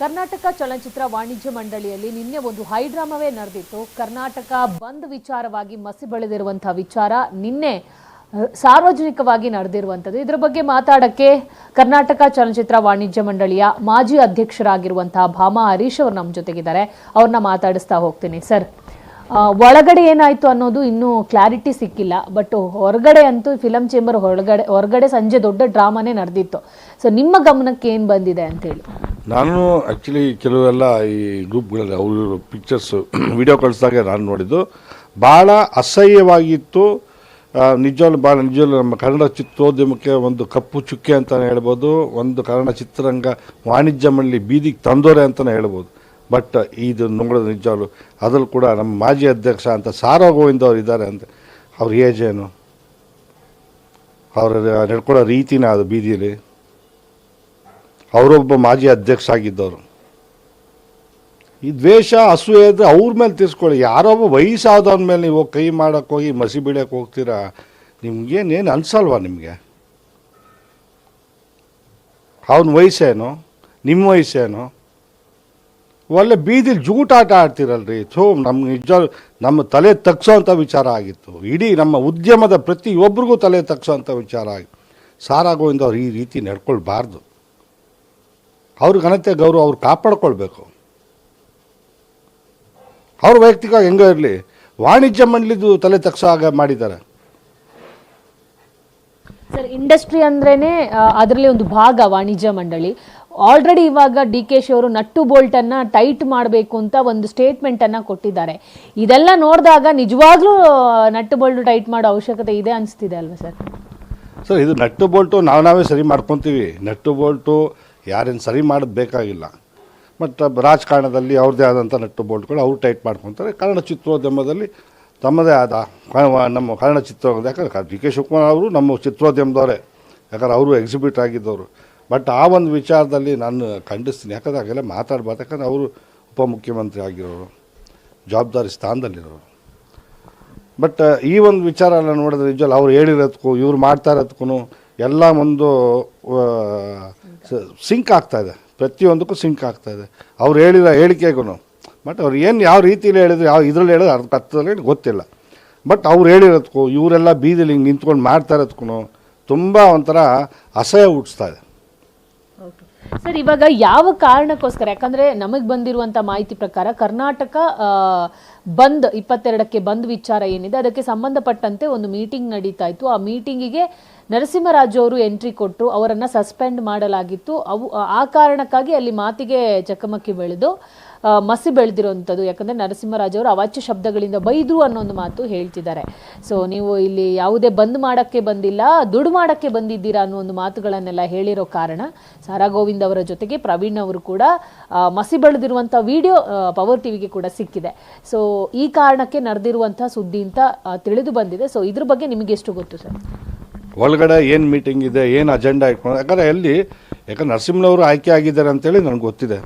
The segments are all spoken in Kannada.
ಕರ್ನಾಟಕ ಚಲನಚಿತ್ರ ವಾಣಿಜ್ಯ ಮಂಡಳಿಯಲ್ಲಿ ನಿನ್ನೆ ಒಂದು ಹೈಡ್ರಾಮವೇ ನಡೆದಿತ್ತು. ಕರ್ನಾಟಕ ಬಂದ್ ವಿಚಾರವಾಗಿ ಮಸಿ ಬೆಳೆದಿರುವಂತಹ ವಿಚಾರ ನಿನ್ನೆ ಸಾರ್ವಜನಿಕವಾಗಿ ನಡೆದಿರುವಂಥದ್ದು. ಇದರ ಬಗ್ಗೆ ಮಾತಾಡಕ್ಕೆ ಕರ್ನಾಟಕ ಚಲನಚಿತ್ರ ವಾಣಿಜ್ಯ ಮಂಡಳಿಯ ಮಾಜಿ ಅಧ್ಯಕ್ಷರಾಗಿರುವಂತಹ ಭಾಮಾ ಹರೀಶ್ ಅವರು ನಮ್ಮ ಜೊತೆಗಿದ್ದಾರೆ. ಅವ್ರನ್ನ ಮಾತಾಡಿಸ್ತಾ ಹೋಗ್ತೀನಿ. ಸರ್, ಒಳಗಡೆ ಏನಾಯ್ತು ಅನ್ನೋದು ಇನ್ನೂ ಕ್ಲಾರಿಟಿ ಸಿಕ್ಕಿಲ್ಲ. ಬಟ್ ಹೊರಗಡೆ ಅಂತೂ ಫಿಲಂ ಚೇಂಬರ್ ಹೊರಗಡೆ ಸಂಜೆ ದೊಡ್ಡ ಡ್ರಾಮಾನೇ ನಡೆದಿತ್ತು. ಸೊ ನಿಮ್ಮ ಗಮನಕ್ಕೆ ಏನು ಬಂದಿದೆ ಅಂತೇಳಿ? ನಾನು ಆ್ಯಕ್ಚುಲಿ ಕೆಲವೆಲ್ಲ ಈ ಗ್ರೂಪ್ಗಳಲ್ಲಿ ಅವರು ಪಿಕ್ಚರ್ಸ್ ವಿಡಿಯೋ ಕಳಿಸಿದಾಗ ನಾನು ನೋಡಿದ್ದು ಭಾಳ ಅಸಹ್ಯವಾಗಿತ್ತು. ನಿಜವಲ್ಲೂ ನಮ್ಮ ಕನ್ನಡ ಚಿತ್ರೋದ್ಯಮಕ್ಕೆ ಒಂದು ಕಪ್ಪು ಚುಕ್ಕೆ ಅಂತಲೇ ಹೇಳ್ಬೋದು. ಒಂದು ಕನ್ನಡ ಚಿತ್ರರಂಗ ವಾಣಿಜ್ಯ ಮಂಡಳಿ ಬೀದಿಗೆ ತಂದೋರೆ ಅಂತಲೇ ಹೇಳ್ಬೋದು. ಬಟ್ ಇದು ನೋಡೋದು ನಿಜವಲ್ಲೂ ಅದರಲ್ಲೂ ಕೂಡ ನಮ್ಮ ಮಾಜಿ ಅಧ್ಯಕ್ಷ ಅಂತ ಸಾರಾ ಗೋವಿಂದ ಅವರು ಇದ್ದಾರೆ ಅಂತ. ಅವ್ರ ಏಜ್ ಏನು, ಅವರ ನಡ್ಕೊಳ್ಳೋ ರೀತಿನ ಅದು ಬೀದಿಯಲ್ಲಿ ಅವರೊಬ್ಬ ಮಾಜಿ ಅಧ್ಯಕ್ಷ ಆಗಿದ್ದವರು. ಈ ದ್ವೇಷ ಅಸೂಯೆ ಇದ್ದರೆ ಅವ್ರ ಮೇಲೆ ತೀರಿಸ್ಕೊಳ್ಳಿ. ಯಾರೊಬ್ಬ ವಯಸ್ಸಾದವನ ಮೇಲೆ ನೀವು ಕೈ ಮಾಡೋಕ್ಕೆ ಹೋಗಿ ಮಸಿ ಬೀಳಕ್ಕೆ ಹೋಗ್ತೀರಾ? ನಿಮ್ಗೇನೇನು ಅನ್ಸಲ್ವಾ? ನಿಮಗೆ ಅವನ ವಯಸ್ಸೇನು, ನಿಮ್ಮ ವಯಸ್ಸೇನು? ಒಳ್ಳೆ ಬೀದಿಲಿ ಜೂಟಾಟ ಆಡ್ತಿರಲ್ರಿ. ನಮ್ಗೆ ನಿಜ ನಮ್ಮ ತಲೆ ತಗ್ಸೋವಂಥ ವಿಚಾರ ಆಗಿತ್ತು. ಇಡೀ ನಮ್ಮ ಉದ್ಯಮದ ಪ್ರತಿಯೊಬ್ಬರಿಗೂ ತಲೆ ತಗ್ಸೋವಂಥ ವಿಚಾರ ಆಗಿತ್ತು. ಸಾರಾ ಗೋವಿಂದ ಅವ್ರು ಈ ರೀತಿ ನಡ್ಕೊಳ್ಬಾರ್ದು. ಅವ್ರ ಘನತೆ ಗೌರವ ಅವ್ರು ಕಾಪಾಡ್ಕೊಳ್ಬೇಕು. ಅವ್ರ ವೈಯಕ್ತಿಕವಾಗಿ ಹೆಂಗೋ ಇರಲಿ, ವಾಣಿಜ್ಯ ಮಂಡಳಿದು ತಲೆ ತಗ್ಸಾಗ ಮಾಡಿದ್ದಾರೆ. ಸರ್, ಇಂಡಸ್ಟ್ರಿ ಅಂದ್ರೇನೆ ಅದರಲ್ಲಿ ಒಂದು ಭಾಗ ವಾಣಿಜ್ಯ ಮಂಡಳಿ. ಆಲ್ರೆಡಿ ಇವಾಗ DKಶಿ ಅವರು ನಟ್ಟು ಬೋಲ್ಟ್ ಅನ್ನ ಟೈಟ್ ಮಾಡಬೇಕು ಅಂತ ಒಂದು ಸ್ಟೇಟ್ಮೆಂಟ್ ಅನ್ನ ಕೊಟ್ಟಿದ್ದಾರೆ. ಇದೆಲ್ಲ ನೋಡಿದಾಗ ನಿಜವಾಗ್ಲೂ ನಟ್ಟು ಬೋಲ್ಟ್ ಟೈಟ್ ಮಾಡೋ ಅವಶ್ಯಕತೆ ಇದೆ ಅನಿಸ್ತಿದೆ ಅಲ್ವಾ ಸರ್? ಸರ್, ಇದು ನಟ್ಟು ಬೋಲ್ಟು ನಾವೇ ಸರಿ ಮಾಡ್ಕೊತೀವಿ. ನಟ್ಟು ಬೋಲ್ಟು ಯಾರೇನು ಸರಿ ಮಾಡೋದು ಬೇಕಾಗಿಲ್ಲ. ಮತ್ತು ರಾಜಕಾರಣದಲ್ಲಿ ಅವ್ರದ್ದೇ ಆದಂಥ ನಟ್ಟು ಬೋಲ್ಟ್ಗಳು ಅವ್ರು ಟೈಟ್ ಮಾಡ್ಕೊತಾರೆ. ಕನ್ನಡ ಚಿತ್ರೋದ್ಯಮದಲ್ಲಿ ತಮ್ಮದೇ ಆದ ನಮ್ಮ ಕನ್ನಡ ಚಿತ್ರೋದ್ಯಮ, ಯಾಕಂದ್ರೆ DK ಶಿವಕುಮಾರ್ ಅವರು ನಮ್ಮ ಚಿತ್ರೋದ್ಯಮದವರೇ, ಯಾಕಂದ್ರೆ ಅವರು ಎಕ್ಸಿಬಿಟ್ ಆಗಿದ್ದವರು. ಬಟ್ ಆ ಒಂದು ವಿಚಾರದಲ್ಲಿ ನಾನು ಖಂಡಿಸ್ತೀನಿ. ಯಾಕಂದರೆ ಹಾಗೆಲ್ಲ ಮಾತಾಡ್ಬಾರ್ದು. ಯಾಕಂದರೆ ಅವರು ಉಪಮುಖ್ಯಮಂತ್ರಿ ಆಗಿರೋರು, ಜವಾಬ್ದಾರಿ ಸ್ಥಾನದಲ್ಲಿರೋರು. ಬಟ್ ಈ ಒಂದು ವಿಚಾರ ಎಲ್ಲ ನೋಡಿದ್ರೆ ನಿಜವಲ್ಲ ಅವ್ರು ಹೇಳಿರೋದಕ್ಕೂ ಇವ್ರು ಮಾಡ್ತಾ ಇರೋದಕ್ಕೂ ಎಲ್ಲ ಒಂದು ಸಿಂಕ್ ಆಗ್ತಾಯಿದೆ. ಪ್ರತಿಯೊಂದಕ್ಕೂ ಸಿಂಕ್ ಆಗ್ತಾಯಿದೆ. ಅವ್ರು ಹೇಳಿರೋ ಹೇಳಿಕೆಗೂ. ಬಟ್ ಅವ್ರು ಏನು ಯಾವ ರೀತಿಯಲ್ಲಿ ಹೇಳಿದ್ರು, ಯಾವ ಇದರಲ್ಲಿ ಹೇಳಿದ್ರು ಅರ್ಥದಲ್ಲಿ ಗೊತ್ತಿಲ್ಲ. ಬಟ್ ಅವ್ರು ಹೇಳಿರೋದಕ್ಕೂ ಇವರೆಲ್ಲ ಬೀದಿಲಿ ಹಿಂಗೆ ನಿಂತ್ಕೊಂಡು ಮಾಡ್ತಾ ಇರೋದಕ್ಕೂ ತುಂಬ ಒಂಥರ ಅಸಹ್ಯ ಹುಟ್ಟಿಸ್ತಾ ಇದೆ. ಸರ್, ಇವಾಗ ಯಾವ ಕಾರಣಕ್ಕೋಸ್ಕರ, ಯಾಕಂದ್ರೆ ನಮಗೆ ಬಂದಿರುವಂಥ ಮಾಹಿತಿ ಪ್ರಕಾರ ಕರ್ನಾಟಕ ಬಂದ್ 22ಕ್ಕೆ ಬಂದ್ ವಿಚಾರ ಏನಿದೆ ಅದಕ್ಕೆ ಸಂಬಂಧಪಟ್ಟಂತೆ ಒಂದು ಮೀಟಿಂಗ್ ನಡೀತಾ ಇತ್ತು. ಆ ಮೀಟಿಂಗಿಗೆ ನರಸಿಂಹರಾಜು ಅವರು ಎಂಟ್ರಿ ಕೊಟ್ಟರು. ಅವರನ್ನು ಸಸ್ಪೆಂಡ್ ಮಾಡಲಾಗಿತ್ತು. ಆ ಕಾರಣಕ್ಕಾಗಿ ಅಲ್ಲಿ ಮಾತಿಗೆ ಚಕಮಕಿ ಬೆಳೆದು ಮಸಿ ಬೆಳೆದಿರುವಂಥದ್ದು. ಯಾಕಂದರೆ ನರಸಿಂಹರಾಜು ಅವರು ಅವಾಚ್ಯ ಶಬ್ದಗಳಿಂದ ಬೈದ್ರು ಅನ್ನೋ ಒಂದು ಮಾತು ಹೇಳ್ತಿದ್ದಾರೆ. ಸೊ ನೀವು ಇಲ್ಲಿ ಯಾವುದೇ ಬಂದ್ ಮಾಡೋಕ್ಕೆ ಬಂದಿಲ್ಲ, ದುಡ್ಡು ಮಾಡೋಕ್ಕೆ ಬಂದಿದ್ದೀರಾ ಅನ್ನೋ ಒಂದು ಮಾತುಗಳನ್ನೆಲ್ಲ ಹೇಳಿರೋ ಕಾರಣ ಸಾರಾ ಗೋವಿಂದ್ ಅವರ ಜೊತೆಗೆ ಪ್ರವೀಣ್ ಅವರು ಕೂಡ ಮಸಿ ಬೆಳೆದಿರುವಂಥ ವಿಡಿಯೋ ಪವರ್ ಟಿವಿಗೆ ಕೂಡ ಸಿಕ್ಕಿದೆ. ಸೊ ಈ ಕಾರಣಕ್ಕೆ ನಡೆದಿರುವಂಥ ಸುದ್ದಿ ಅಂತ ತಿಳಿದು ಬಂದಿದೆ. ಸೊ ಇದ್ರ ಬಗ್ಗೆ ನಿಮಗೆ ಎಷ್ಟು ಗೊತ್ತು ಸರ್? ಒಳಗಡೆ ಏನು ಮೀಟಿಂಗ್ ಇದೆ, ಏನು ಅಜೆಂಡಾ ಇಟ್ಕೊಂಡು, ಯಾಕಂದ್ರೆ ನರಸಿಂಹನವರು ಆಯ್ಕೆ ಆಗಿದ್ದಾರೆ ಅಂತೇಳಿ ನನಗೆ ಗೊತ್ತಿದೆ.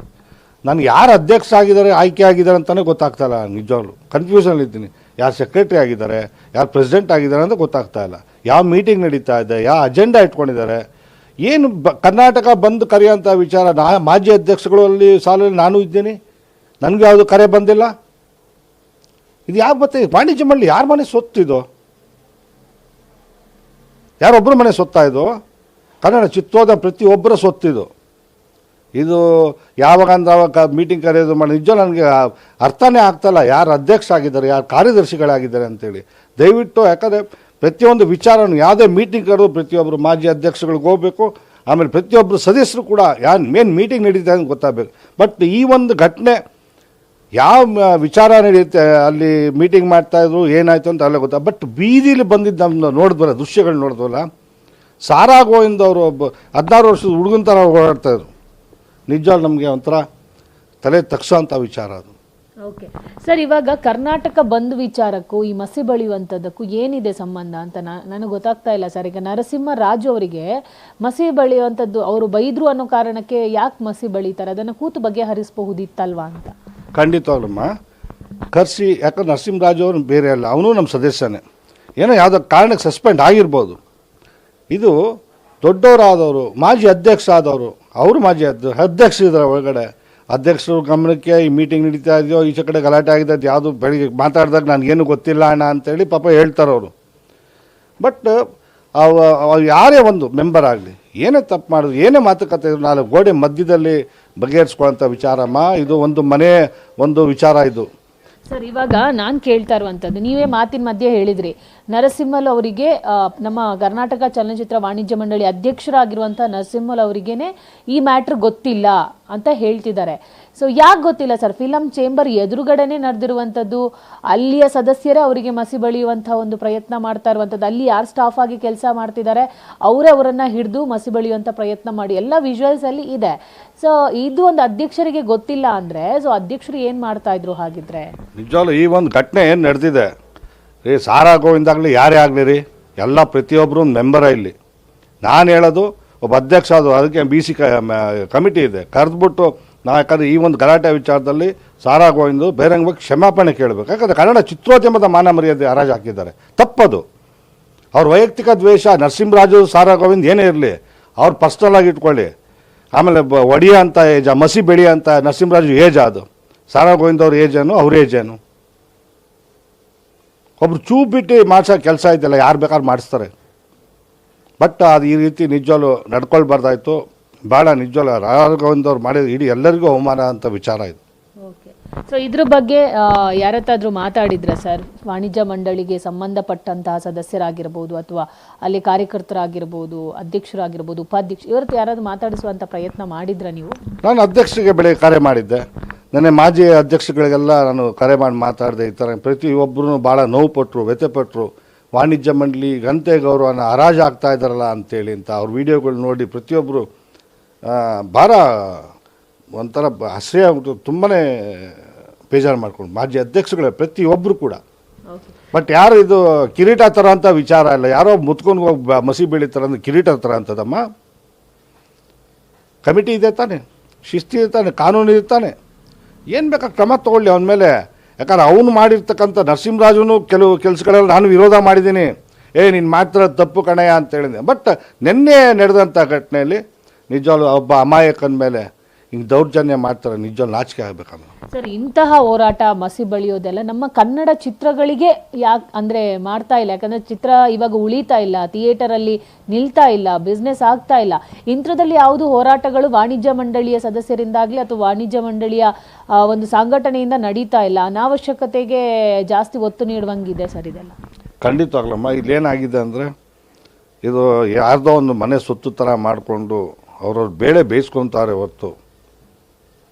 ನನಗೆ ಯಾರು ಅಧ್ಯಕ್ಷ ಆಗಿದ್ದಾರೆ, ಆಯ್ಕೆ ಆಗಿದ್ದಾರೆ ಅಂತಲೇ ಗೊತ್ತಾಗ್ತಾಯಿಲ್ಲ. ನಿಜವಾಗ್ಲೂ ಕನ್ಫ್ಯೂಷನಲ್ಲಿದ್ದೀನಿ. ಯಾರು ಸೆಕ್ರೆಟ್ರಿ ಆಗಿದ್ದಾರೆ, ಯಾರು ಪ್ರೆಸಿಡೆಂಟ್ ಆಗಿದ್ದಾರೆ ಅಂತ ಗೊತ್ತಾಗ್ತಾ ಇಲ್ಲ. ಯಾವ ಮೀಟಿಂಗ್ ನಡೀತಾ ಇದೆ, ಯಾವ ಅಜೆಂಡಾ ಇಟ್ಕೊಂಡಿದ್ದಾರೆ, ಏನು ಕರ್ನಾಟಕ ಬಂದು ಕರೆಯೋಂಥ ವಿಚಾರ. ಮಾಜಿ ಅಧ್ಯಕ್ಷಗಳಲ್ಲಿ ಸಾಲಲ್ಲಿ ನಾನು ಇದ್ದೀನಿ, ನನಗೂ ಯಾವುದು ಕರೆ ಬಂದಿಲ್ಲ. ಇದು ಯಾಕೆ ಬರ್ತದೆ? ವಾಣಿಜ್ಯ ಮಂಡಳಿ ಯಾರ ಮನೆ ಸೊತ್ತಿದು? ಯಾರೊಬ್ಬರ ಮನೆ ಸೊತ್ತಾ ಇದು? ಕನ್ನಡ ಚಿತ್ರೋದ ಪ್ರತಿಯೊಬ್ಬರ ಸೊತ್ತಿದು. ಇದು ಯಾವಾಗ ಅಂದ್ರೆ ಅವಾಗ ಮೀಟಿಂಗ್ ಕರೆಯೋದು ಮಾಡಿ ನಿಜ ನನಗೆ ಅರ್ಥನೇ ಆಗ್ತಾಯಿಲ್ಲ. ಯಾರು ಅಧ್ಯಕ್ಷ ಆಗಿದ್ದಾರೆ, ಯಾರು ಕಾರ್ಯದರ್ಶಿಗಳಾಗಿದ್ದಾರೆ ಅಂತೇಳಿ. ದಯವಿಟ್ಟು, ಯಾಕಂದರೆ ಪ್ರತಿಯೊಂದು ವಿಚಾರವನ್ನು ಯಾವುದೇ ಮೀಟಿಂಗ್ ಕರೆದು ಪ್ರತಿಯೊಬ್ಬರು ಮಾಜಿ ಅಧ್ಯಕ್ಷಗಳಿಗೆ ಹೋಗಬೇಕು. ಆಮೇಲೆ ಪ್ರತಿಯೊಬ್ಬರು ಸದಸ್ಯರು ಕೂಡ ಮೇನ್ ಮೀಟಿಂಗ್ ನಡೀತಾ ಅಂತ ಗೊತ್ತಾಗಬೇಕು. ಬಟ್ ಈ ಒಂದು ಘಟನೆ ಯಾವ ವಿಚಾರ ನಡೆಯುತ್ತೆ, ಅಲ್ಲಿ ಮೀಟಿಂಗ್ ಮಾಡ್ತಾಯಿದ್ರು, ಏನಾಯಿತು ಅಂತ ಅಲ್ಲೇ ಗೊತ್ತಾ. ಬಟ್ ಬೀದಿಲಿ ಬಂದಿದ್ದು ನಮ್ಮ ನೋಡಿದ್ವಲ್ಲ, ದೃಶ್ಯಗಳು ನೋಡಿದ್ವಲ್ಲ, ಸಾರಾ ಗೋವಿಂದ್ ಅವರು ಒಬ್ಬ 16 ವರ್ಷದ ಹುಡುಗನ ಥರ ಓಡಾಡ್ತಾಯಿದ್ರು. ನಿಜವಾಗ್ಲೂ ನಮಗೆ ಒಂಥರ ತಲೆ ತಗ್ಸೋಂಥ ವಿಚಾರ ಅದು. ಓಕೆ ಸರ್, ಇವಾಗ ಕರ್ನಾಟಕ ಬಂದ್ ವಿಚಾರಕ್ಕೂ ಈ ಮಸಿ ಬಳಿಯುವಂಥದ್ದಕ್ಕೂ ಏನಿದೆ ಸಂಬಂಧ ಅಂತ ನನಗೆ ಗೊತ್ತಾಗ್ತಾ ಇಲ್ಲ ಸರ್. ಈಗ ನರಸಿಂಹರಾಜು ಅವರಿಗೆ ಮಸಿ ಬಳಿಯುವಂಥದ್ದು, ಅವರು ಬೈದ್ರು ಅನ್ನೋ ಕಾರಣಕ್ಕೆ ಯಾಕೆ ಮಸಿ ಬಳಿತಾರೆ? ಅದನ್ನು ಕೂತು ಬಗೆಹರಿಸಬಹುದಿತ್ತಲ್ವಾ ಅಂತ. ಖಂಡಿತವಾಗ್ಲಮ್ಮ ಕರೆಸಿ. ಯಾಕಂದ್ರೆ ನರಸಿಂಹರಾಜು ಅವರು ಬೇರೆ ಅಲ್ಲ, ಅವನು ನಮ್ಮ ಸದಸ್ಯನೇ. ಏನೋ ಯಾವುದೋ ಕಾರಣಕ್ಕೆ ಸಸ್ಪೆಂಡ್ ಆಗಿರ್ಬೋದು. ಇದು ದೊಡ್ಡವರಾದವರು, ಮಾಜಿ ಅಧ್ಯಕ್ಷ ಆದವರು, ಅವರು ಮಾಜಿ ಅಧ್ಯಕ್ಷ ಇದ್ದಾರೆ ಒಳಗಡೆ. ಅಧ್ಯಕ್ಷರು ಗಮನಕ್ಕೆ ಈ ಮೀಟಿಂಗ್ ನಡೀತಾ ಇದೆಯೋ ಈಚೆ ಕಡೆ ಗಲಾಟೆ ಆಗಿದೆ ಅದು ಯಾವುದು ಬೆಳಿಗ್ಗೆ ಮಾತಾಡಿದಾಗ ನನಗೇನು ಗೊತ್ತಿಲ್ಲ ಅಣ್ಣ ಅಂತೇಳಿ ಪಾಪ ಹೇಳ್ತಾರೆ ಅವರು. ಬಟ್ ಯಾರೇ ಒಂದು ಮೆಂಬರ್ ಆಗಲಿ ಏನೇ ತಪ್ಪು ಮಾಡಿದ್ರು ಏನೇ ಮಾತುಕತೆ ಇದ್ರು 4 ಗೋಡೆ ಮಧ್ಯದಲ್ಲಿ ಬಗೆಹರಿಸ್ಕೊಳ್ಳೋಂಥ ವಿಚಾರಮ್ಮ. ಇದು ಒಂದು ಮನೆ ಒಂದು ವಿಚಾರ ಇದು. ಸರ್, ಇವಾಗ ನಾನು ಕೇಳ್ತಾ ಇರುವಂಥದ್ದು, ನೀವೇ ಮಾತಿನ ಮಧ್ಯೆ ಹೇಳಿದ್ರಿ ನರಸಿಂಹಲ್ ಅವರಿಗೆ ನಮ್ಮ ಕರ್ನಾಟಕ ಚಲನಚಿತ್ರ ವಾಣಿಜ್ಯ ಮಂಡಳಿ ಅಧ್ಯಕ್ಷರಾಗಿರುವಂಥ ನರಸಿಂಹಲ್ ಅವರಿಗೇನೆ ಈ ಮ್ಯಾಟ್ರ್ ಗೊತ್ತಿಲ್ಲ ಅಂತ ಹೇಳ್ತಿದ್ದಾರೆ. ಸೊ ಯಾಕೆ ಗೊತ್ತಿಲ್ಲ ಸರ್? ಫಿಲಂ ಚೇಂಬರ್ ಎದುರುಗಡೆನೆ ನಡೆದಿರುವಂಥದ್ದು, ಅಲ್ಲಿಯ ಸದಸ್ಯರೇ ಅವರಿಗೆ ಮಸಿ ಬಳಿಯುವಂಥ ಒಂದು ಪ್ರಯತ್ನ ಮಾಡ್ತಾ ಇರುವಂಥದ್ದು, ಅಲ್ಲಿ ಯಾರು ಸ್ಟಾಫ್ ಆಗಿ ಕೆಲಸ ಮಾಡ್ತಿದ್ದಾರೆ ಅವರೇ ಅವರನ್ನು ಹಿಡಿದು ಮಸಿ ಬಳಿಯುವಂಥ ಪ್ರಯತ್ನ ಮಾಡಿ ಎಲ್ಲ ವಿಜುವಲ್ಸ್ ಅಲ್ಲಿ ಇದೆ. ಸೊ ಇದು ಒಂದು ಅಧ್ಯಕ್ಷರಿಗೆ ಗೊತ್ತಿಲ್ಲ ಅಂದರೆ ಸೊ ಅಧ್ಯಕ್ಷರು ಏನು ಮಾಡ್ತಾ ಇದ್ರು ಹಾಗಿದ್ರೆ? ನಿಜವಾಗ್ಲೂ ಈ ಒಂದು ಘಟನೆ ಏನು ನಡೆದಿದೆ ರೀ, ಸಾರಾ ಗೋವಿಂದಾಗಲಿ ಯಾರೇ ಆಗಲಿ ರೀ, ಎಲ್ಲ ಪ್ರತಿಯೊಬ್ಬರು ಒಂದು ಮೆಂಬರ ಇಲ್ಲಿ. ನಾನು ಹೇಳೋದು ಒಬ್ಬ ಅಧ್ಯಕ್ಷ ಅದು, ಅದಕ್ಕೆ BC ಕಮಿಟಿ ಇದೆ, ಕರೆದ್ಬಿಟ್ಟು ನಾವು ಯಾಕಂದರೆ ಈ ಒಂದು ಗಲಾಟೆ ವಿಚಾರದಲ್ಲಿ ಸಾರಾ ಗೋವಿಂದು ಬಹಿರಂಗವಾಗಿ ಕ್ಷಮಾಪಣೆ ಕೇಳಬೇಕು. ಯಾಕಂದರೆ ಕನ್ನಡ ಚಿತ್ರೋದ್ಯಮದ ಮಾನ ಮರ್ಯಾದೆ ಹರಾಜು ಹಾಕಿದ್ದಾರೆ, ತಪ್ಪದು. ಅವ್ರ ವೈಯಕ್ತಿಕ ದ್ವೇಷ ನರಸಿಂಹರಾಜು ಸಾರಾ ಗೋವಿಂದ್ ಏನೇ ಇರಲಿ ಅವ್ರು ಪರ್ಸ್ನಲ್ ಆಗಿ ಇಟ್ಕೊಳ್ಳಿ. ಆಮೇಲೆ ಒಡಿಯ ಅಂತ ಏಜ, ಮಸಿ ಬೆಳಿ ಅಂತ ನರಸಿಂಹರಾಜು ಏಜ್, ಅದು ಸಾರಾ ಗೋವಿಂದ್ ಅವ್ರ ಏಜ್ ಏನು, ಅವ್ರ ಏಜ್ ಏನು? ಒಬ್ರು ಚೂಪ್ ಬಿಟ್ಟು ಮಾಡಿಸೋ ಕೆಲಸ ಇದೆಯಲ್ಲ, ಯಾರು ಬೇಕಾದ್ರೂ ಮಾಡಿಸ್ತಾರೆ. ಬಟ್ ಅದು ಈ ರೀತಿ ನಿಜವಾಗ್ಲೂ ನಡ್ಕೊಳ್ಬಾರ್ದಾಯ್ತು. ಭಾಳ ನಿಜವಾಗ್ಲೂ ಸಾರಾ ಗೋವಿಂದ್ ಅವ್ರು ಮಾಡಿದ ಇಡೀ ಎಲ್ಲರಿಗೂ ಅವಮಾನ ಅಂತ ವಿಚಾರ ಇದು. ಓಕೆ, ಸೊ ಇದ್ರ ಬಗ್ಗೆ ಯಾರತ್ತಾದ್ರೂ ಮಾತಾಡಿದ್ರ ಸರ್? ವಾಣಿಜ್ಯ ಮಂಡಳಿಗೆ ಸಂಬಂಧಪಟ್ಟಂತಹ ಸದಸ್ಯರಾಗಿರ್ಬೋದು ಅಥವಾ ಅಲ್ಲಿ ಕಾರ್ಯಕರ್ತರಾಗಿರ್ಬೋದು, ಅಧ್ಯಕ್ಷರಾಗಿರ್ಬೋದು, ಉಪಾಧ್ಯಕ್ಷ, ಇವತ್ತು ಯಾರಾದ್ರೂ ಮಾತಾಡಿಸುವಂಥ ಪ್ರಯತ್ನ ಮಾಡಿದ್ರ ನೀವು? ನಾನು ಅಧ್ಯಕ್ಷರಿಗೆ ಬೆಳಗ್ಗೆ ಕರೆ ಮಾಡಿದ್ದೆ. ನನಗೆ ಮಾಜಿ ಅಧ್ಯಕ್ಷಗಳಿಗೆಲ್ಲ ನಾನು ಕರೆ ಮಾಡಿ ಮಾತಾಡಿದೆ. ಈ ಥರ ಪ್ರತಿಯೊಬ್ಬರೂ ಭಾಳ ನೋವು ಪಟ್ಟರು, ವ್ಯಥೆಪಟ್ಟರು. ವಾಣಿಜ್ಯ ಮಂಡಳಿ ಘನತೆ ಗೌರವನ ಹರಾಜು ಆಗ್ತಾ ಇದ್ದಾರಲ್ಲ ಅಂತೇಳಿ ಅಂತ ಅವ್ರ ವಿಡಿಯೋಗಳು ನೋಡಿ ಪ್ರತಿಯೊಬ್ಬರು ಭಾಳ ಒಂಥರ ಹಸಿರೇ ಆಗ್ಬಿಟ್ಟು ತುಂಬಾ ಬೇಜಾರು ಮಾಡ್ಕೊಂಡು ಮಾಜಿ ಅಧ್ಯಕ್ಷಗಳೇ ಪ್ರತಿಯೊಬ್ಬರು ಕೂಡ. ಬಟ್ ಯಾರು ಇದು ಕಿರೀಟ ಥರ ಅಂತ ವಿಚಾರ ಇಲ್ಲ, ಯಾರೋ ಮುತ್ಕೊಂಡು ಹೋಗಿ ಮಸಿ ಬೆಳೀತಾರೆ ಅಂದ್ರೆ ಕಿರೀಟ ಥರ ಅಂತದಮ್ಮ. ಕಮಿಟಿ ಇದೆ ತಾನೆ, ಶಿಸ್ತಿ ಇದೆ ತಾನೆ, ಕಾನೂನು ಇದೆ ತಾನೆ, ಏನು ಬೇಕಾ ಕ್ರಮ ತೊಗೊಳ್ಳಿ ಅವನ ಮೇಲೆ. ಯಾಕಂದ್ರೆ ಅವನು ಮಾಡಿರ್ತಕ್ಕಂಥ ನರಸಿಂಹರಾಜುನು ಕೆಲವು ಕೆಲಸಗಳೆಲ್ಲ ನಾನು ವಿರೋಧ ಮಾಡಿದ್ದೀನಿ, ನೀನು ಮಾಡ್ತಿರೋ ತಪ್ಪು ಕಣಯ್ಯ ಅಂತ ಹೇಳಿದೆ. ಬಟ್ ನಿನ್ನೆ ನಡೆದಂಥ ಘಟನೆಯಲ್ಲಿ ನಿಜವಾಗ್ಲೂ ಒಬ್ಬ ಅಮಾಯಕನ ಮೇಲೆ ಹಿಂಗೆ ದೌರ್ಜನ್ಯ ಮಾಡ್ತಾರೆ, ನಿಜವಾಗ್ಲೂ ನಾಚಿಕೆ ಆಗಬೇಕಮ್ಮ. ಸರ್, ಇಂತಹ ಹೋರಾಟ ಮಸಿ ಬಳಿಯೋದೆಲ್ಲ ನಮ್ಮ ಕನ್ನಡ ಚಿತ್ರಗಳಿಗೆ ಯಾಕೆ ಅಂದರೆ ಮಾಡ್ತಾ ಇಲ್ಲ? ಯಾಕಂದರೆ ಚಿತ್ರ ಇವಾಗ ಉಳಿತಾ ಇಲ್ಲ, ಥಿಯೇಟರಲ್ಲಿ ನಿಲ್ತಾ ಇಲ್ಲ, ಬಿಸ್ನೆಸ್ ಆಗ್ತಾ ಇಲ್ಲ. ಇಂಥದ್ರಲ್ಲಿ ಯಾವುದು ಹೋರಾಟಗಳು ವಾಣಿಜ್ಯ ಮಂಡಳಿಯ ಸದಸ್ಯರಿಂದಾಗಲಿ ಅಥವಾ ವಾಣಿಜ್ಯ ಮಂಡಳಿಯ ಒಂದು ಸಂಘಟನೆಯಿಂದ ನಡೀತಾ ಇಲ್ಲ. ಅನಾವಶ್ಯಕತೆಗೆ ಜಾಸ್ತಿ ಒತ್ತು ನೀಡುವಂಗಿದೆ ಸರ್ ಇದೆಲ್ಲ. ಖಂಡಿತವಾಗ್ಲಮ್ಮ. ಇಲ್ಲೇನಾಗಿದೆ ಅಂದರೆ ಇದು ಯಾರ್ದೋ ಒಂದು ಮನೆ ಸೊತ್ತು ಥರ ಮಾಡಿಕೊಂಡು ಅವ್ರವ್ರ ಬೇಳೆ ಬೇಯಿಸ್ಕೊತಾರೆ ಹೊರತು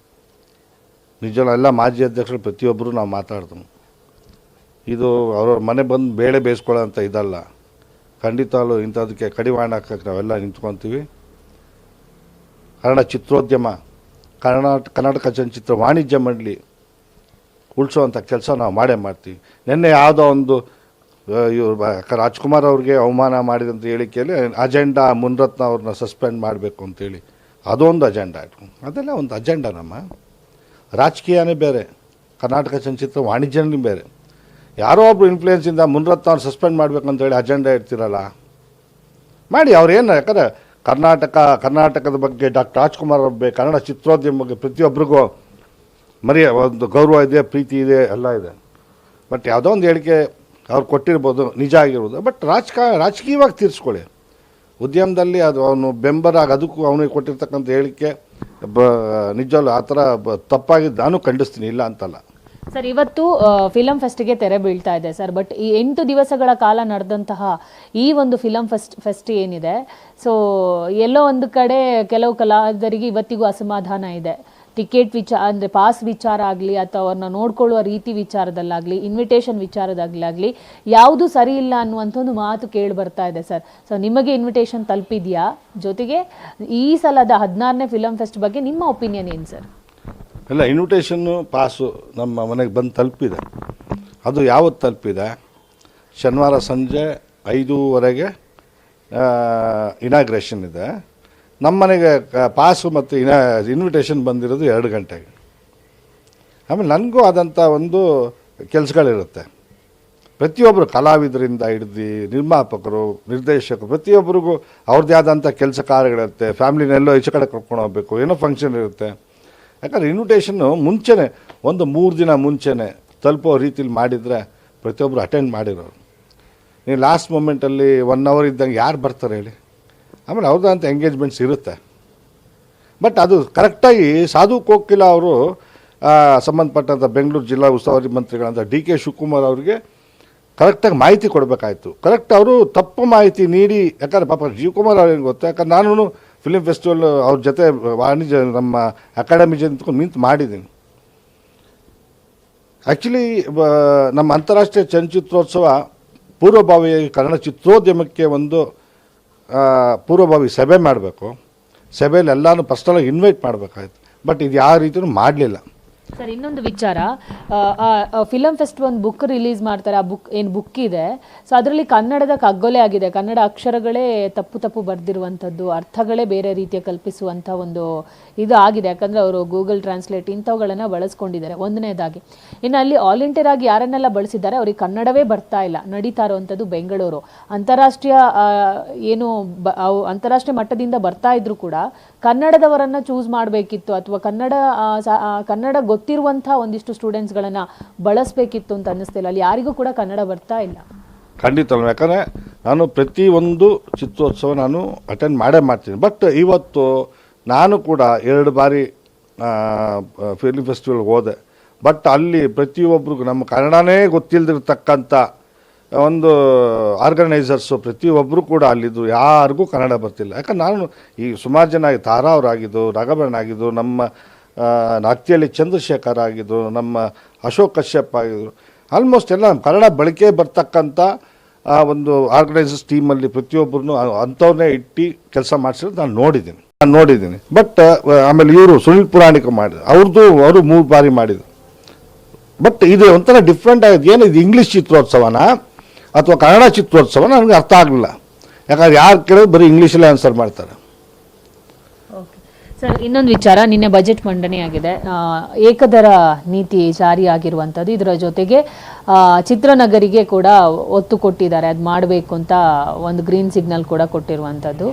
ನಿಜವಲ್ಲ. ಎಲ್ಲ ಮಾಜಿ ಅಧ್ಯಕ್ಷರು ಪ್ರತಿಯೊಬ್ಬರು ನಾವು ಮಾತಾಡ್ತೀವಿ, ಇದು ಅವ್ರವ್ರ ಮನೆ ಬಂದು ಬೇಳೆ ಬೇಯಿಸ್ಕೊಳ್ಳೋ ಅಂತ ಇದಲ್ಲ. ಖಂಡಿತವಾಗ್ಲೂ ಇಂಥದಕ್ಕೆ ಕಡಿವಾಣ ಹಾಕಕ್ಕೆ ನಾವೆಲ್ಲ ನಿಂತ್ಕೊತೀವಿ. ಕನ್ನಡ ಚಿತ್ರೋದ್ಯಮ, ಕರ್ನಾಟಕ ಚಲನಚಿತ್ರ ವಾಣಿಜ್ಯ ಮಂಡಳಿ ಉಳಿಸೋವಂಥ ಕೆಲಸ ನಾವು ಮಾಡೇ ಮಾಡ್ತೀವಿ. ನಿನ್ನೆ ಯಾವುದೋ ಒಂದು ರಾಜ್ಕುಮಾರ್ ಅವ್ರಿಗೆ ಅವಮಾನ ಮಾಡಿದಂಥ ಹೇಳಿಕೆಯಲ್ಲಿ ಅಜೆಂಡಾ ಮುನ್ರತ್ನ ಅವ್ರನ್ನ ಸಸ್ಪೆಂಡ್ ಮಾಡಬೇಕು ಅಂತೇಳಿ ಅದೊಂದು ಅಜೆಂಡಾ ಇಟ್ಕೊಂಡು, ಅದೆಲ್ಲ ಒಂದು ಅಜೆಂಡಾ. ನಮ್ಮ ರಾಜಕೀಯನೇ ಬೇರೆ, ಕರ್ನಾಟಕ ಚಲನಚಿತ್ರ ವಾಣಿಜ್ಯನೇ ಬೇರೆ. ಯಾರೋ ಒಬ್ರು ಇನ್ಫ್ಲೂಯೆನ್ಸಿಂದ ಮುನ್ರತ್ನ ಅವ್ರು ಸಸ್ಪೆಂಡ್ ಮಾಡಬೇಕಂತೇಳಿ ಅಜೆಂಡಾ ಇಡ್ತಿರಲ್ಲ, ಮಾಡಿ. ಅವ್ರೇನು ಯಾಕಂದರೆ ಕರ್ನಾಟಕದ ಬಗ್ಗೆ ಡಾಕ್ಟರ್ ರಾಜ್ಕುಮಾರ್ ಅವ್ರ ಬಗ್ಗೆ, ಕನ್ನಡ ಚಿತ್ರೋದ್ಯಮ ಬಗ್ಗೆ ಪ್ರತಿಯೊಬ್ಬರಿಗೂ ಒಂದು ಗೌರವ ಇದೆ, ಪ್ರೀತಿ ಇದೆ, ಎಲ್ಲ ಇದೆ. ಬಟ್ ಯಾವುದೋ ಒಂದು ಹೇಳಿಕೆ ಅವ್ರು ಕೊಟ್ಟಿರ್ಬೋದು, ನಿಜ ಆಗಿರ್ಬೋದು. ಬಟ್ ರಾಜಕೀಯವಾಗಿ ತೀರಿಸ್ಕೊಳ್ಳಿ. ಉದ್ಯಮದಲ್ಲಿ ಅದು ಅವನು ಬೆಂಬರಾಗಿ ಅದಕ್ಕೂ ಅವನಿಗೆ ಕೊಟ್ಟಿರ್ತಕ್ಕಂಥ ಹೇಳಿಕೆ ನಿಜವಲ್ಲ ಆ ಥರ ತಪ್ಪಾಗಿದ್ದು ನಾನು ಖಂಡಿಸ್ತೀನಿ, ಇಲ್ಲ ಅಂತಲ್ಲ. ಸರ್, ಇವತ್ತು ಫಿಲಂ ಫೆಸ್ಟ್ಗೆ ತೆರೆ ಬೀಳ್ತಾ ಇದೆ ಸರ್. ಬಟ್ ಈ 8 ದಿವಸಗಳ ಕಾಲ ನಡೆದಂತಹ ಈ ಒಂದು ಫಿಲಂ ಫೆಸ್ಟ್ ಏನಿದೆ, ಸೊ ಎಲ್ಲೋ ಒಂದು ಕಡೆ ಕೆಲವು ಕಲಾವಿದರಿಗೆ ಇವತ್ತಿಗೂ ಅಸಮಾಧಾನ ಇದೆ. ಟಿಕೆಟ್ ಅಂದರೆ ಪಾಸ್ ವಿಚಾರ ಆಗಲಿ ಅಥವಾ ಅವ್ರನ್ನ ನೋಡ್ಕೊಳ್ಳುವ ರೀತಿ ವಿಚಾರದಲ್ಲಾಗಲಿ, ಇನ್ವಿಟೇಷನ್ ವಿಚಾರದಾಗಲಾಗಲಿ ಯಾವುದು ಸರಿ ಇಲ್ಲ ಅನ್ನುವಂಥ ಒಂದು ಮಾತು ಕೇಳಿ ಬರ್ತಾ ಇದೆ ಸರ್. ಸೊ ನಿಮಗೆ ಇನ್ವಿಟೇಷನ್ ತಲುಪಿದೆಯಾ? ಜೊತೆಗೆ ಈ ಸಲದ 16ನೇ ಫಿಲಂ ಫೆಸ್ಟ್ ಬಗ್ಗೆ ನಿಮ್ಮ ಒಪಿನಿಯನ್ ಏನು ಸರ್? ಇಲ್ಲ, ಇನ್ವಿಟೇಷನ್ನು ಪಾಸು ನಮ್ಮ ಮನೆಗೆ ಬಂದು ತಲುಪಿದೆ. ಅದು ಯಾವತ್ತು ತಲುಪಿದೆ? ಶನಿವಾರ ಸಂಜೆ 5:30ಗೆ ಇನಾಗ್ರೇಷನ್ ಇದೆ. ನಮ್ಮ ಮನೆಗೆ ಪಾಸು ಮತ್ತು ಇನ್ವಿಟೇಷನ್ ಬಂದಿರೋದು 2 ಗಂಟೆಗೆ. ಆಮೇಲೆ ನನಗೂ ಆದಂಥ ಒಂದು ಕೆಲಸಗಳಿರುತ್ತೆ. ಪ್ರತಿಯೊಬ್ಬರು ಕಲಾವಿದರಿಂದ ಹಿಡ್ದು ನಿರ್ಮಾಪಕರು, ನಿರ್ದೇಶಕರು ಪ್ರತಿಯೊಬ್ಬರಿಗೂ ಅವ್ರದ್ದೇ ಆದಂಥ ಕೆಲಸ ಕಾರ್ಯಗಳಿರುತ್ತೆ. ಫ್ಯಾಮ್ಲಿನೆಲ್ಲೋ ಈಚೆ ಕಡೆ ಕರ್ಕೊಂಡು ಹೋಗಬೇಕು, ಏನೋ ಫಂಕ್ಷನ್ ಇರುತ್ತೆ. ಯಾಕಂದರೆ ಇನ್ವಿಟೇಷನ್ನು ಮುಂಚೆನೇ ಒಂದು 3 ದಿನ ಮುಂಚೆನೇ ತಲುಪೋ ರೀತಿಲಿ ಮಾಡಿದರೆ ಪ್ರತಿಯೊಬ್ಬರು ಅಟೆಂಡ್ ಮಾಡಿರೋರು. ನೀವು ಲಾಸ್ಟ್ ಮೂಮೆಂಟಲ್ಲಿ 1 ಅವರ್ ಇದ್ದಂಗೆ ಯಾರು ಬರ್ತಾರೆ ಹೇಳಿ? ಆಮೇಲೆ ಅವ್ರದ್ದಂಥ ಎಂಗೇಜ್ಮೆಂಟ್ಸ್ ಇರುತ್ತೆ. ಬಟ್ ಅದು ಕರೆಕ್ಟಾಗಿ ಸಾಧು ಕೋಕಿಲ ಅವರು ಸಂಬಂಧಪಟ್ಟಂಥ ಬೆಂಗಳೂರು ಜಿಲ್ಲಾ ಉಸ್ತುವಾರಿ ಮಂತ್ರಿಗಳಂತ ಡಿ ಕೆ ಶಿವಕುಮಾರ್ ಅವರಿಗೆ ಕರೆಕ್ಟಾಗಿ ಮಾಹಿತಿ ಕೊಡಬೇಕಾಯ್ತು. ಕರೆಕ್ಟ್ ಅವರು ತಪ್ಪು ಮಾಹಿತಿ ನೀಡಿ, ಯಾಕಂದರೆ ಪಾಪ ಶಿವಕುಮಾರ್ ಅವ್ರಿಗೆ ಗೊತ್ತು, ಯಾಕಂದ್ರೆ ನಾನು ಫಿಲಿಮ್ ಫೆಸ್ಟಿವಲ್ ಅವ್ರ ಜೊತೆ ವಾಣಿಜ್ಯ ನಮ್ಮ ಅಕಾಡೆಮಿ ಜೊತೆ ನಿಂತು ಮಾಡಿದ್ದೀನಿ. ಆ್ಯಕ್ಚುಲಿ ನಮ್ಮ ಅಂತಾರಾಷ್ಟ್ರೀಯ ಚಲನಚಿತ್ರೋತ್ಸವ ಪೂರ್ವಭಾವಿಯಾಗಿ ಕನ್ನಡ ಚಿತ್ರೋದ್ಯಮಕ್ಕೆ ಒಂದು ಪೂರ್ವಭಾವಿ ಸಭೆ ಮಾಡಬೇಕು. ಸಭೆಯಲ್ಲಿ ಎಲ್ಲನೂ ಪರ್ಸ್ನಲಾಗಿ ಇನ್ವೈಟ್ ಮಾಡಬೇಕಾಯ್ತು. ಬಟ್ ಇದು ಯಾವ ರೀತಿಯೂ ಮಾಡಲಿಲ್ಲ. ಸರ್, ಇನ್ನೊಂದು ವಿಚಾರ, ಫಿಲಮ್ ಫೆಸ್ಟ್ ಒಂದು ಬುಕ್ ರಿಲೀಸ್ ಮಾಡ್ತಾರೆ. ಆ ಬುಕ್ ಇದೆ, ಸೊ ಅದರಲ್ಲಿ ಕನ್ನಡದ ಕಗ್ಗೊಲೆ ಆಗಿದೆ, ಕನ್ನಡ ಅಕ್ಷರಗಳೇ ತಪ್ಪು ಬರೆದಿರುವಂಥದ್ದು, ಅರ್ಥಗಳೇ ಬೇರೆ ರೀತಿಯ ಕಲ್ಪಿಸುವಂಥ ಒಂದು ಇದು ಆಗಿದೆ. ಯಾಕಂದರೆ ಅವರು ಗೂಗಲ್ ಟ್ರಾನ್ಸ್ಲೇಟ್ ಇಂಥವುಗಳನ್ನು ಬಳಸ್ಕೊಂಡಿದ್ದಾರೆ, ಒಂದನೇದಾಗಿ. ಇನ್ನು ಅಲ್ಲಿ ವಾಲಂಟಿಯರ್ ಆಗಿ ಯಾರನ್ನೆಲ್ಲ ಬಳಸಿದ್ದಾರೆ, ಅವ್ರಿಗೆ ಕನ್ನಡವೇ ಬರ್ತಾ ಇಲ್ಲ. ನಡೀತಾ ಇರುವಂಥದ್ದು ಬೆಂಗಳೂರು ಅಂತಾರಾಷ್ಟ್ರೀಯ ಅಂತಾರಾಷ್ಟ್ರೀಯ ಮಟ್ಟದಿಂದ ಬರ್ತಾ ಇದ್ರು ಕೂಡ ಕನ್ನಡದವರನ್ನು ಚೂಸ್ ಮಾಡಬೇಕಿತ್ತು, ಅಥವಾ ಕನ್ನಡ ಗೊತ್ತಿರುವಂಥ ಒಂದಿಷ್ಟು ಸ್ಟೂಡೆಂಟ್ಸ್ಗಳನ್ನು ಬಳಸಬೇಕಿತ್ತು ಅಂತ ಅನ್ನಿಸ್ತಿಲ್ಲ. ಅಲ್ಲಿ ಯಾರಿಗೂ ಕೂಡ ಕನ್ನಡ ಬರ್ತಾ ಇಲ್ಲ. ಖಂಡಿತ. ಯಾಕಂದರೆ ನಾನು ಪ್ರತಿಯೊಂದು ಚಿತ್ರೋತ್ಸವ ನಾನು ಅಟೆಂಡ್ ಮಾಡ್ತೀನಿ. ಬಟ್ ಇವತ್ತು ನಾನು ಕೂಡ 2 ಬಾರಿ ಫಿಲ್ಮ್ ಫೆಸ್ಟಿವಲ್ಗೆ ಹೋದೆ. ಬಟ್ ಅಲ್ಲಿ ಪ್ರತಿಯೊಬ್ಬರಿಗೂ ನಮ್ಮ ಕನ್ನಡನೇ ಗೊತ್ತಿಲ್ಲದಿರ್ತಕ್ಕಂಥ ಒಂದು ಆರ್ಗನೈಸರ್ಸು ಪ್ರತಿಯೊಬ್ಬರು ಕೂಡ ಅಲ್ಲಿದ್ದು ಯಾರಿಗೂ ಕನ್ನಡ ಬರ್ತಿಲ್ಲ. ಯಾಕಂದ್ರೆ ನಾನು ಈ ಸುಮಾರು ಜನ ತಾರಾ ಅವರಾಗಿದ್ದು, ರಾಘವಣ್ಣ ಆಗಿದ್ದು, ನಮ್ಮ ನಾಕ್ತಿಯಲ್ಲಿ ಚಂದ್ರಶೇಖರ್ ಆಗಿದ್ದು, ನಮ್ಮ ಅಶೋಕ್ ಕಶ್ಯಪ್ ಆಗಿದ್ರು, ಆಲ್ಮೋಸ್ಟ್ ಎಲ್ಲ ಕನ್ನಡ ಬಳಕೆ ಬರ್ತಕ್ಕಂಥ ಒಂದು ಆರ್ಗನೈಸರ್ಸ್ ಟೀಮಲ್ಲಿ ಪ್ರತಿಯೊಬ್ಬರನ್ನು ಅಂಥವ್ರನ್ನೇ ಇಟ್ಟು ಕೆಲಸ ಮಾಡಿಸಿರೋದು ನಾನು ನೋಡಿದ್ದೀನಿ. ಬಟ್ ಆಮೇಲೆ ಇವರು ಸುನಿಲ್ ಪುರಾಣಿಕ ಮಾಡಿದ್ರು, ಅವರು 3 ಬಾರಿ ಮಾಡಿದ್ರು. ಬಟ್ ಇದು ಒಂಥರ ಡಿಫ್ರೆಂಟ್ ಆಗಿದೆ. ಏನಿದು ಇಂಗ್ಲೀಷ್ ಚಿತ್ರೋತ್ಸವನ ಅಥವಾ ಕನ್ನಡ ಚಿತ್ರೋತ್ಸವ ನನಗೆ ಅರ್ಥ ಆಗಲಿಲ್ಲ. ಯಾಕಂದ್ರೆ ಯಾರು ಕೇಳಿದ್ರು ಬರೀ ಇಂಗ್ಲೀಷಲ್ಲೇ ಆನ್ಸರ್ ಮಾಡ್ತಾರೆ. ಸರ್, ಇನ್ನೊಂದು ವಿಚಾರ, ನಿನ್ನೆ ಬಜೆಟ್ ಮಂಡನೆಯಾಗಿದೆ. ಏಕದರ ನೀತಿ ಜಾರಿಯಾಗಿರುವಂಥದ್ದು, ಇದರ ಜೊತೆಗೆ ಚಿತ್ರನಗರಿಗೆ ಕೂಡ ಒತ್ತು ಕೊಟ್ಟಿದ್ದಾರೆ, ಅದು ಮಾಡಬೇಕು ಅಂತ ಒಂದು ಗ್ರೀನ್ ಸಿಗ್ನಲ್ ಕೂಡ ಕೊಟ್ಟಿರುವಂಥದ್ದು.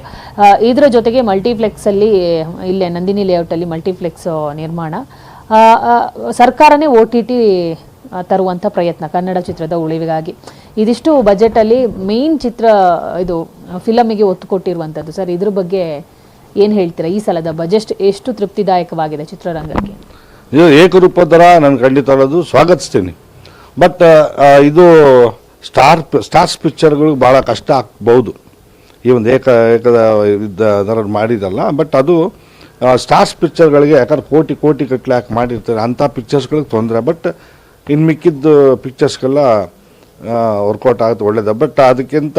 ಇದರ ಜೊತೆಗೆ ಮಲ್ಟಿಪ್ಲೆಕ್ಸಲ್ಲಿ ಇಲ್ಲೇ ನಂದಿನಿ ಲೇಔಟಲ್ಲಿ ಮಲ್ಟಿಪ್ಲೆಕ್ಸ್ ನಿರ್ಮಾಣ, ಸರ್ಕಾರನೇ OTT ತರುವಂಥ ಪ್ರಯತ್ನ ಕನ್ನಡ ಚಿತ್ರದ ಉಳಿವಿಗಾಗಿ. ಇದಿಷ್ಟು ಬಜೆಟಲ್ಲಿ ಮೇನ್ ಫಿಲಮಿಗೆ ಒತ್ತು ಕೊಟ್ಟಿರುವಂಥದ್ದು. ಸರ್, ಇದ್ರ ಬಗ್ಗೆ ಏನು ಹೇಳ್ತೀರಾ? ಈ ಸಲದ ಬಜೆಟ್ ಎಷ್ಟು ತೃಪ್ತಿದಾಯಕವಾಗಿದೆ ಚಿತ್ರರಂಗಕ್ಕೆ? ಇದು ಏಕರೂಪ ದರ ನಾನು ಖಂಡಿತ ಹೇಳೋದು ಸ್ವಾಗತಿಸ್ತೀನಿ. ಬಟ್ ಇದು ಸ್ಟಾರ್ಸ್ ಪಿಕ್ಚರ್ಗಳಿಗೆ ಭಾಳ ಕಷ್ಟ ಆಗ್ಬೋದು. ಈ ಒಂದು ಏಕದ ದರ ಮಾಡಿದಲ್ಲ. ಬಟ್ ಅದು ಸ್ಟಾರ್ಸ್ ಪಿಕ್ಚರ್ಗಳಿಗೆ, ಯಾಕಂದ್ರೆ ಕೋಟಿ ಕಟ್ಲೆ ಹಾಕಿ ಮಾಡಿರ್ತಾರೆ, ಅಂಥ ಪಿಕ್ಚರ್ಸ್ಗಳಿಗೆ ತೊಂದರೆ. ಬಟ್ ಇನ್ನು ಮಿಕ್ಕಿದ್ದು ಪಿಕ್ಚರ್ಸ್ಗೆಲ್ಲ ವರ್ಕೌಟ್ ಆಗುತ್ತೆ, ಒಳ್ಳೇದು. ಬಟ್ ಅದಕ್ಕಿಂತ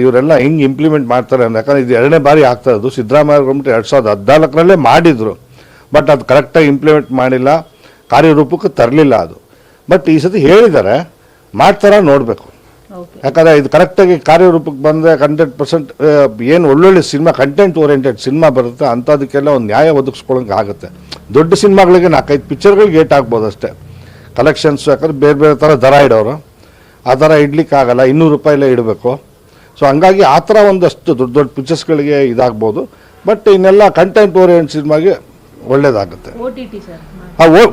ಇವರೆಲ್ಲ ಹೆಂಗೆ ಇಂಪ್ಲಿಮೆಂಟ್ ಮಾಡ್ತಾರೆ ಅಂದರೆ, ಯಾಕಂದರೆ ಇದು 2ನೇ ಬಾರಿ ಆಗ್ತಾ ಇರೋದು. ಸಿದ್ದರಾಮಯ್ಯ ಗೌರ್ಮೆಂಟ್ 2014 ಮಾಡಿದರು. ಬಟ್ ಅದು ಕರೆಕ್ಟಾಗಿ ಇಂಪ್ಲಿಮೆಂಟ್ ಮಾಡಿಲ್ಲ, ಕಾರ್ಯರೂಪಕ್ಕೆ ತರಲಿಲ್ಲ ಅದು. ಬಟ್ ಈ ಸತಿ ಹೇಳಿದ್ದಾರೆ, ಮಾಡ್ತಾರ ನೋಡಬೇಕು. ಯಾಕಂದರೆ ಇದು ಕರೆಕ್ಟಾಗಿ ಕಾರ್ಯರೂಪಕ್ಕೆ ಬಂದರೆ 100% ಏನು ಒಳ್ಳೊಳ್ಳೆ ಸಿನಿಮಾ, ಕಂಟೆಂಟ್ ಓರಿಯೆಂಟೆಡ್ ಸಿನಿಮಾ ಬರುತ್ತೆ, ಅಂಥದಕ್ಕೆಲ್ಲ ಒಂದು ನ್ಯಾಯ ಒದಗಿಸ್ಕೊಳ್ಳೋಂಗೆ ಆಗುತ್ತೆ. ದೊಡ್ಡ ಸಿನಿಮಾಗಳಿಗೆ 4-5 ಪಿಕ್ಚರ್ಗಳಿಗೆ ಏಟ್ ಆಗ್ಬೋದು ಅಷ್ಟೇ ಕಲೆಕ್ಷನ್ಸು. ಯಾಕಂದರೆ ಬೇರೆ ಥರ ದರ ಇಡೋರು, ಆ ಥರ ಇಡ್ಲಿಕ್ಕಾಗಲ್ಲ, 200 ರೂಪಾಯಿಲೇ ಇಡಬೇಕು. ಸೊ ಹಂಗಾಗಿ ಆ ಥರ ಒಂದಷ್ಟು ದೊಡ್ಡ ಪಿಕ್ಚರ್ಸ್ಗಳಿಗೆ ಇದಾಗ್ಬೋದು. ಬಟ್ ಇನ್ನೆಲ್ಲ ಕಂಟೆಂಟ್ ಓರಿಯೆಂಟ್ ಸಿನಿಮಾಗೆ ಒಳ್ಳೇದಾಗುತ್ತೆ.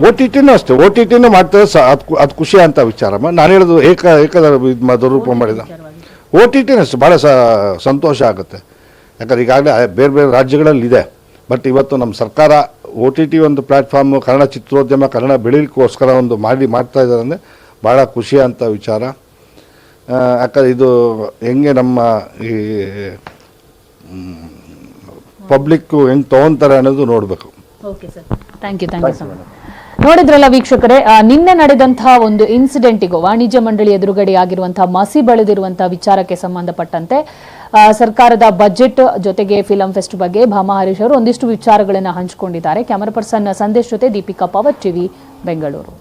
OTTನೂ ಅಷ್ಟೇ, OTTನೂ ಮಾಡ್ತಾರೆ, ಅದು ಖುಷಿ ಅಂತ ವಿಚಾರಮ್ಮ. ನಾನು ಹೇಳೋದು ಏಕದರ ರೂಪ ಮಾಡಿದ OTTನೂ ಅಷ್ಟೇ ಭಾಳ ಸಂತೋಷ ಆಗುತ್ತೆ. ಯಾಕಂದ್ರೆ ಈಗಾಗಲೇ ಬೇರೆ ರಾಜ್ಯಗಳಲ್ಲಿ ಇದೆ. ಬಟ್ ಇವತ್ತು ನಮ್ಮ ಸರ್ಕಾರ OTT ಒಂದು ಪ್ಲ್ಯಾಟ್ಫಾರ್ಮು ಕನ್ನಡ ಚಿತ್ರೋದ್ಯಮ, ಕನ್ನಡ ಬೆಳೀಲಿಕ್ಕೋಸ್ಕರ ಒಂದು ಮಾಡ್ತಾ ಇದ್ದಾರೆ ಅಂದರೆ ಭಾಳ ಖುಷಿ ಅಂತ ವಿಚಾರ. ಯಾಕಂದರೆ ಇದು ಹೆಂಗೆ ನಮ್ಮ ಈ ಪಬ್ಲಿಕ್ಕು ಹೆಂಗೆ ತೊಗೊತಾರೆ ಅನ್ನೋದು ನೋಡಬೇಕು. Okay sir, thank you so much. ನೋಡಿದ್ರಲ್ಲ ವೀಕ್ಷಕರೇ, ನಿನ್ನೆ ನಡೆದಂತಹ ಒಂದು ಇನ್ಸಿಡೆಂಟಿಗೂ ವಾಣಿಜ್ಯ ಮಂಡಳಿ ಎದುರುಗಡೆ ಆಗಿರುವಂತಹ ಮಸಿ ಬೆಳೆದಿರುವಂತಹ ವಿಚಾರಕ್ಕೆ ಸಂಬಂಧಪಟ್ಟಂತೆ ಸರ್ಕಾರದ ಬಜೆಟ್ ಜೊತೆಗೆ ಫಿಲಂ ಫೆಸ್ಟ್ ಬಗ್ಗೆ ಭಾಮಾ ಹರೀಶ್ ಅವರು ಒಂದಿಷ್ಟು ವಿಚಾರಗಳನ್ನು ಹಂಚಿಕೊಂಡಿದ್ದಾರೆ. ಕ್ಯಾಮರಾ ಪರ್ಸನ್ ಸಂದೇಶ್ ಜೊತೆ ದೀಪಿಕಾ ಪವರ್, ಟಿವಿ ಬೆಂಗಳೂರು.